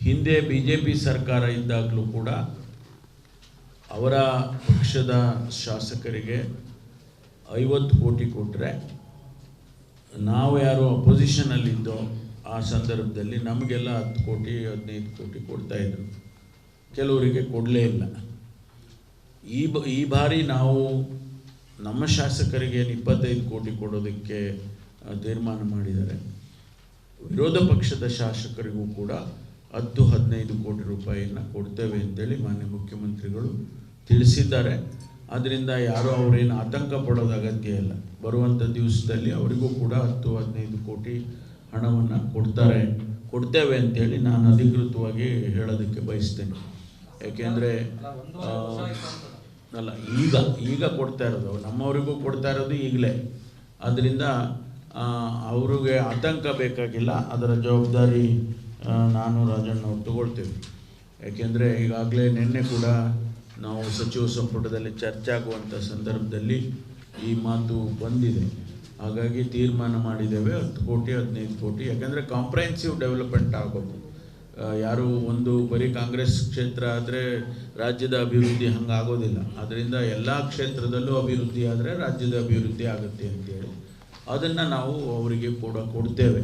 ಹಿಂದೆ BJP ಸರ್ಕಾರ ಇದ್ದಾಗಲೂ ಕೂಡ ಅವರ ಪಕ್ಷದ ಶಾಸಕರಿಗೆ 50 ಕೋಟಿ ಕೊಟ್ಟರೆ ನಾವು ಯಾರು ಅಪೋಸಿಷನಲ್ಲಿದ್ದೋ ಆ ಸಂದರ್ಭದಲ್ಲಿ ನಮಗೆಲ್ಲ 10 ಕೋಟಿ 15 ಕೋಟಿ ಕೊಡ್ತಾಯಿದ್ರು, ಕೆಲವರಿಗೆ ಕೊಡಲೇ ಇಲ್ಲ. ಈ ಬಾರಿ ನಾವು ನಮ್ಮ ಶಾಸಕರಿಗೆ 25 ಕೋಟಿ ಕೊಡೋದಕ್ಕೆ ತೀರ್ಮಾನ ಮಾಡಿದ್ದಾರೆ. ವಿರೋಧ ಪಕ್ಷದ ಶಾಸಕರಿಗೂ ಕೂಡ 10-15 ಕೋಟಿ ರೂಪಾಯಿಯನ್ನು ಕೊಡ್ತೇವೆ ಅಂತೇಳಿ ಮಾನ್ಯ ಮುಖ್ಯಮಂತ್ರಿಗಳು ತಿಳಿಸಿದ್ದಾರೆ. ಆದ್ದರಿಂದ ಯಾರೂ ಅವರೇನು ಆತಂಕ ಪಡೋದು ಅಗತ್ಯ ಇಲ್ಲ. ಬರುವಂಥ ದಿವಸದಲ್ಲಿ ಅವರಿಗೂ ಕೂಡ 10-15 ಕೋಟಿ ಹಣವನ್ನು ಕೊಡ್ತೇವೆ ಅಂತೇಳಿ ನಾನು ಅಧಿಕೃತವಾಗಿ ಹೇಳೋದಕ್ಕೆ ಬಯಸ್ತೇನೆ. ಯಾಕೆಂದರೆ ಅಲ್ಲ, ಈಗ ಕೊಡ್ತಾ ಇರೋದು ನಮ್ಮವರಿಗೂ ಕೊಡ್ತಾ ಇರೋದು ಈಗಲೇ. ಆದ್ದರಿಂದ ಅವ್ರಿಗೆ ಆತಂಕ ಬೇಕಾಗಿಲ್ಲ. ಅದರ ಜವಾಬ್ದಾರಿ ನಾನು ರಾಜಣ್ಣ ಅವ್ರು ತಗೊಳ್ತೇವೆ. ಯಾಕೆಂದರೆ ಈಗಾಗಲೇ ನಿನ್ನೆ ಕೂಡ ನಾವು ಸಚಿವ ಸಂಪುಟದಲ್ಲಿ ಚರ್ಚೆ ಆಗುವಂಥ ಸಂದರ್ಭದಲ್ಲಿ ಈ ಮಾತು ಬಂದಿದೆ. ಹಾಗಾಗಿ ತೀರ್ಮಾನ ಮಾಡಿದ್ದೇವೆ 10 ಕೋಟಿ 15 ಕೋಟಿ. ಯಾಕೆಂದರೆ ಕಾಂಪ್ರಹೆನ್ಸಿವ್ ಡೆವಲಪ್ಮೆಂಟ್ ಆಗಬೇಕು. ಯಾರು ಒಂದು ಬರೀ ಕಾಂಗ್ರೆಸ್ ಕ್ಷೇತ್ರ ಆದರೆ ರಾಜ್ಯದ ಅಭಿವೃದ್ಧಿ ಹಂಗಾಗೋದಿಲ್ಲ. ಅದರಿಂದ ಎಲ್ಲ ಕ್ಷೇತ್ರದಲ್ಲೂ ಅಭಿವೃದ್ಧಿ ಆದರೆ ರಾಜ್ಯದ ಅಭಿವೃದ್ಧಿ ಆಗುತ್ತೆ ಅಂತೇಳಿ ಅದನ್ನು ನಾವು ಅವರಿಗೆ ಕೂಡ ಕೊಡ್ತೇವೆ.